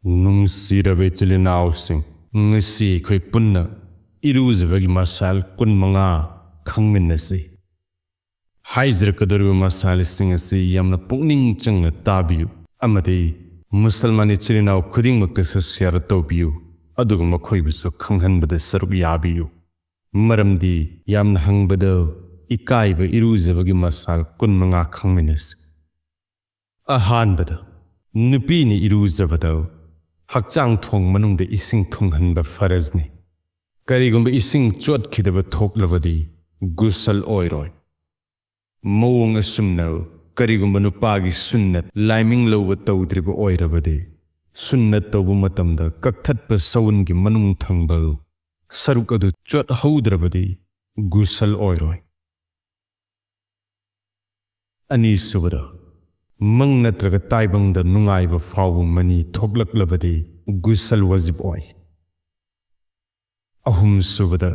Nungsiraba ichilinausing ngasi khoi punna Irujabagi Masail kunmanga Khangminnasi. Haizirkadariba Masail singasi yamna pungning changna tabiyu amadi Musalman ichilinau khudingmakta share tawbiyu aduga makhoibusu khanghanbada saruk yabiyu. Maramdi yamna Hangbada Ikaiba Irujabagi Masail kunmanga Khangminnasi. Hangbada nupini irujabada hakchang thong manungda ising thonghanba farazni. Karigumba ising chotkidaba thoklabadi Ghusl oiroi. Mawng asumnau karigumba nupagi sunnat laiming lawba tawdriba oirabadi sunnat tawbu matamda kakthatpa sawungi manung thangba saruk adu chot haudrabadi Ghusl oiroi. Ani subada Mang natraga taibangda nungaiba fawbu mani thoklaklabadi Ghusl wajib oi. Ahum subada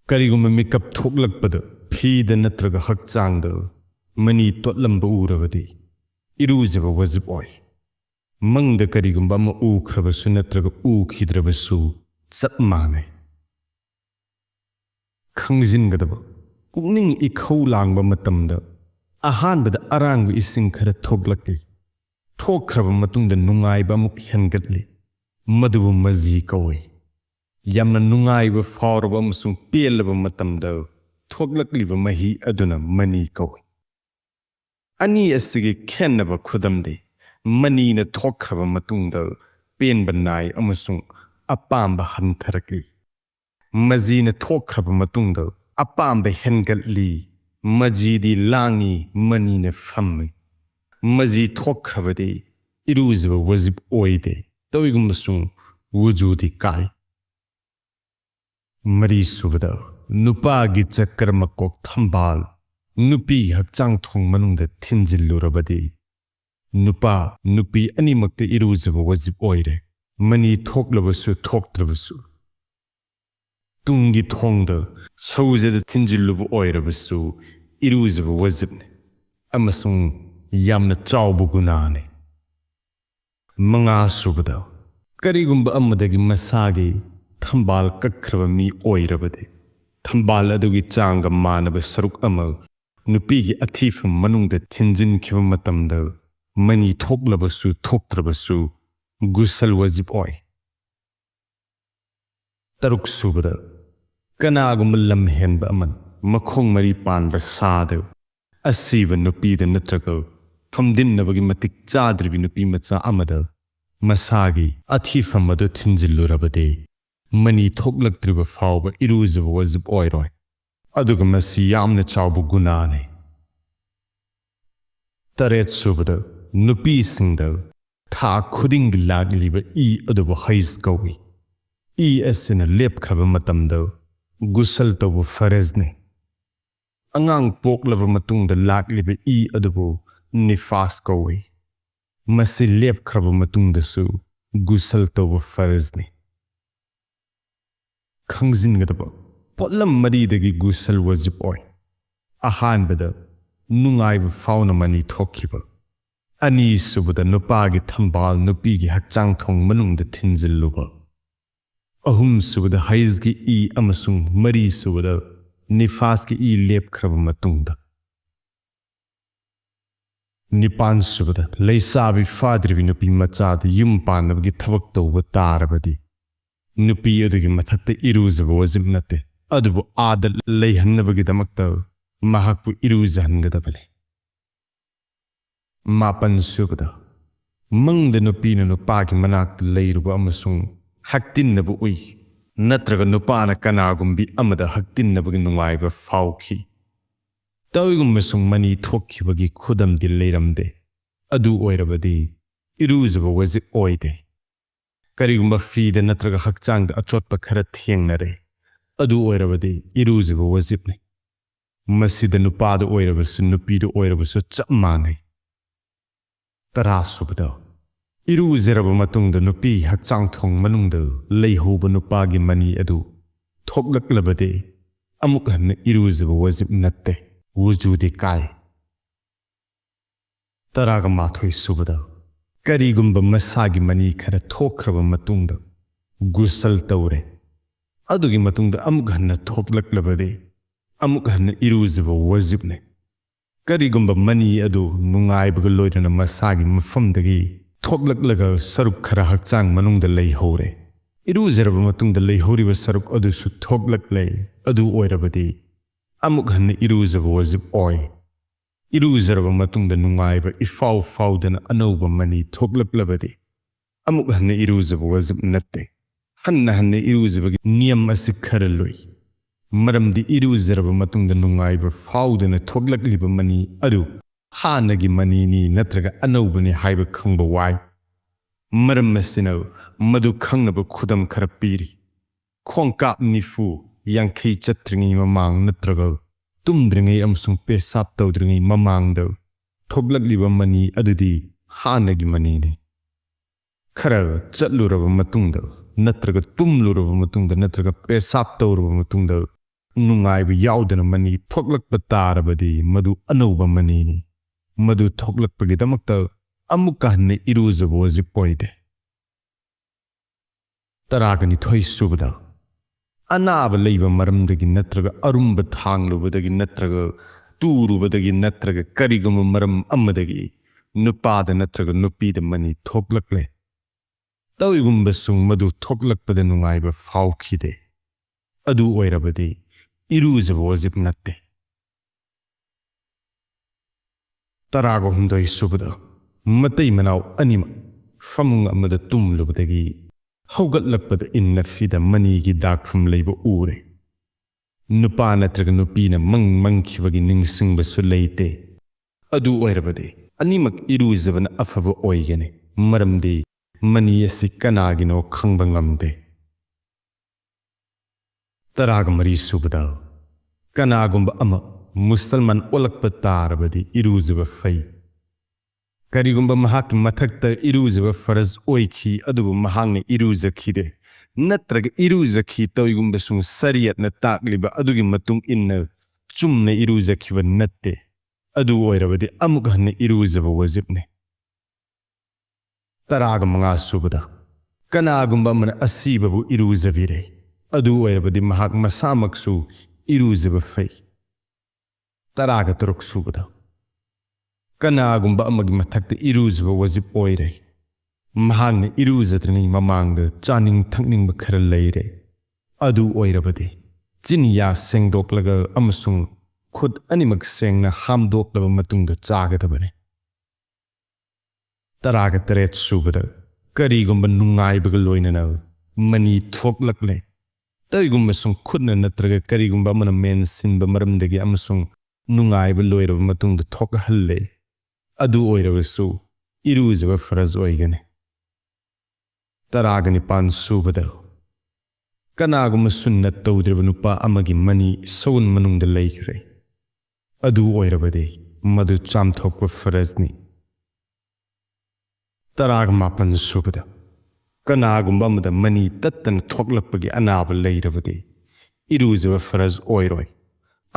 karigumba mikap thoklakpada phida natraga hakchangda mani totlamba urabadi irujaba wajib oi. Mangda karigumba ma ukhrabasu natraga ukhidrabasu chap manai. Khangzingadaba pukning ikhau langba matamda Hangbada arangbu ising khara thoklaki. Thokhraba matungda nungaiba muk hengatli. Madubu mazi kawai. Yamna nungaiba fawraba amasung pelaba matamda thoklakliba mahi aduna mani kawai. Ani asigi khennaba khudamde mani na thokhraba matungda penba nai amasung apamba hantharaki. Mazi na thokhraba matungda apamba hengatli. Majidi langi mani na fammi. Maji thokhrabadi irujaba wajib oide. Tawigumbasung wujudi kai. Mari subada nupagi chakarma kok thambal. Nupi hakchang thong manungda thinjillurabadi. Nupi animakta irujaba wajib oide. Mani thoklabasu thoktrabasu. Tungi thongda sauzada thinjillubu oirabasu irujaba wajibne amasung yamna chawbu gunane. Manga subada karigumba amadagi masagi thambal kakhraba mi oirabade thambal adugi changa manaba saruk ama nupigi athifam manungda thinjinkhiba matamda mani thoklabasu thoktrabasu Ghusl wajib oi. Taruk subada Kaanagumba lamhenba aman makhong mari panba saadu asiba nupida natraga famdinnabagi matik chadribi nupi macha amada masagi athifam adu thinjillurabade mani thoklaktriba fawba irujaba wajib oiroi aduga masi yamna chawbu gunane. Taret subada nupi singda tha khuding lagliba aduba haiz kawi asina lepkhaba matamda Ghusl tawu farazni. Angang poklava matungda lakliba adubu nifas kawi. Masi lepkhraba matungda su Ghusl tawu farazni. Khangzingadaba potlam maridagi Ghusl wajib oi. Hangbada nungaiba fawna mani thokhiba. Ani subada nupagi thambal nupigi hakchang thong manungda thinjilluba. Ahum subada haizgi amasung mari subada nifaski lepkhraba matungda. Nipan subada leisabi fadribi nupi machada yum panabagi thabak tawba tarabadi. Nupi adugi mathatta irujaba wajib nate. Adubu aadal leihannabagi damakta mahakpu irujahangadabale. Mapan subada mangda nupi na nupagi manakta leiruba amasung Haktinnabu ui natraga nupana kanagumbi amada haktinnabagi nungaiba fawki. Tawigumbasung mani thokhibagi khudamdi leiramde. Adu oirabadi irujaba wajib oide. Karigumba fida natraga hakchangda achotpa khara thengnare. Adu oirabadi irujaba wajibne. Masida nupada oirabasu nupida oirabasu chap manai. Tarasubada Irujababa matungda nupi hakchang thong manungda leihoba nupagi mani adu thoklaklabade amuk hanna irujaba wajib natte wujudi kai. Taraga mathoi subada Karigumba masagi mani khara thokhraba matungda Ghusl tawre. Adugi matungda amuk hanna thoklaklabade amuk hanna irujaba wajibne. Karigumba mani adu nungaibaga loirana masagi mafamdagi thoklaklaga saruk khara hakchang manungda leihore. Irujaba matungda leihoriba saruk adu su thoklaklay adu oirabadi amuk hanna irujaba wajib oy. Irujaba matungda nungaiba ifau faudana anauba mani thoklaklabadi amuk hanna irujaba wajib natte. Hanna irujabagi niyam asi khara loi. Maramdi irujaba matungda nungaiba faudana thoklakliba mani adu hanagi mani ni natraga anaubani haiba khangba wai. Maram asina madu khangnaba khudam khara piri. Khongkap nifu yankei chatringi mamang natraga tumdringi amsung pesap tawdringi mamangda thoklakliba mani adudi hanagi mani ni. Khara chatluraba matungda natraga tumluraba matungda natraga pesap tawraba matungda nungaiba yaudana mani thoklakpa tarabadi madu anauba mani ni. Madu thoklakpagidamakta amukka hanna irujaba wajib oide. Taragani thoi subada anaba leiba maramdagi natraga arumba thanglubadagi natraga turubadagi natraga kariguma maram amadagi nupada natraga nupida mani thoklakle. Tawigumba sung madu thoklakpada nungaiba faukide. Adu oirabadi irujaba wajib natte. Tarago hundoi subada matai manau anima famung amada tumlubadagi haugatlakpada inna fida manigi dakfum leiba ure. Nupa natraga nupina mangkhibagi ningsingba su leite. Adu oirabadi animak irujabana afaba oigane maramdi mani asi kanagino khangba ngamde. Taraga mari subada kanagumba ama Musalman olakpa tarabadi irujaba fai. Karigumba mahaki mathakta irujaba faraz oiki adubu mahangni irujakhide. Natraga irujakhi tawigumba sung sariyat na takliba adugi matung inna chumna irujakhiba natte. Adu oirabadi amuk hanna irujaba wajibne. Taraga manga subada kanagumba mana asibabu irujabire. Adu oirabadi mahak masamaksu irujaba fai. Taraga turuk subada kanagumba amagi mathakta irujaba wajib oire. Mahangna irujatringi mamangda chaning thakningba khara leire. Adu oirabadi chiniya sengdoklaga amasung khud animak sengna hamdoklaba matungda chagadabane. Taraga taret subada karigumba nungaibaga loinana mani thoklakle. Tawigumba sung khudna natraga karigumba amana men sinba maramdagi amasung nungaiba loiraba matungda thokhalle. Adu oirabasu irujaba faraz oigane. Taragani pan subada kanaguma sunnat tawdriba nupa amagi mani saun manungda leikre. Adu oirabade madu chamthokpa farazni. Taragama pan subada kanagumba amada mani tattan thoklakpagi anaba leirabade irujaba faraz oiroi.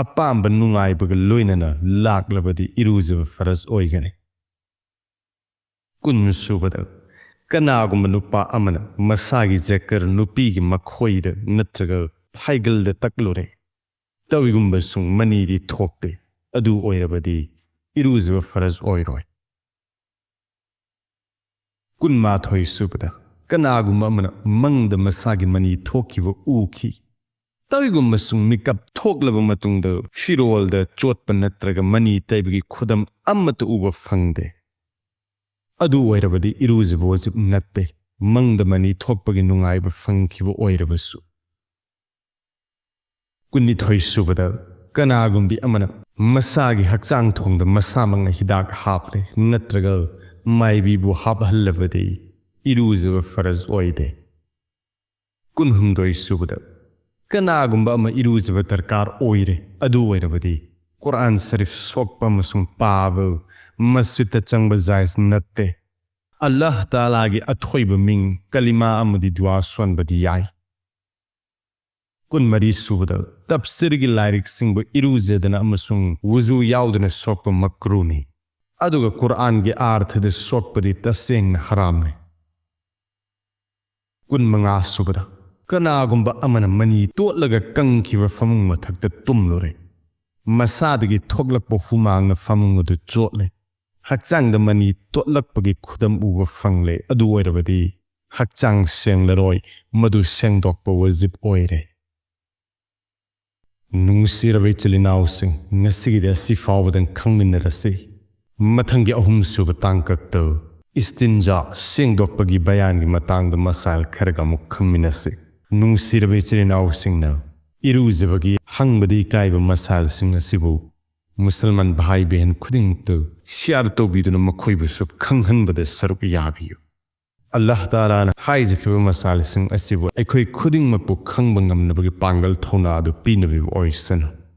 Apamba nungaibaga loinana laklabadi irujaba faraz oigane. Kun subada kanagumba nupa amana masagi jakar nupigi makhoida natraga phaigalda taklore. Tawigumba sung manidi thokte. Adu oirabadi irujaba faraz oiroi. Kun mathoi subada kanagumba amana mangda masagi mani thokiba uki. Tawigumba sung mikap thoklaba matungda firolda chotpa natraga mani taibagi khudam ammata uba fangde. Adu oirabadi irujaba wajib natte. Mangda mani thokpagi nungaiba fangkiba oirabasu. Kunni thoi subada kanagumbi amana masagi hakchang thongda masamangna hidak haple natraga maibibu haphallabadi irujaba faraz oide. Kun humdoi subada kanagumba ama irujaba darkar oire. Adu oirabadi Quran Sharif sokpa amasung paaba masjidta changba jais natte. Allah.Ta'allahgi athoiba ming kalima amadi dua sonbadi yai. Kun mari subada tafsirgi lairik singba irujadana amasung wuzu yaudana sokpa makruni. Aduga Quran ge arth de sokpadi taseng haramne. Kun manga subada. Kanagumba amana mani totlaga kangkiwa famung mathakta tumlore. Masadagi thoglakpa humang na famung du jotle. Hakchang da mani totlakpagi khudam uwa fangle adu oirabadi. Hakchang seng laroi madu seng dokpa wazip oire. Nungsirabe chilinawsing ngasigida sifawadan khangminarasi. Matanggi ahum suba tangkakto. Istinja seng dokpagi bayan gi matangda masail kharga muk khangminasi. Nungsirabe chilinawsing na. Irujabagi Hangbada Ikaiba Masail sing asibu. Musalman bahai behen khuding to share to biduna makhoibu sub khanghanbada saruk yabiyu. Allah Ta'ala na haizifiba masail sing asibu aikoi khuding mapu khangbangam nabagi pangal thona adu pinabibu oisan.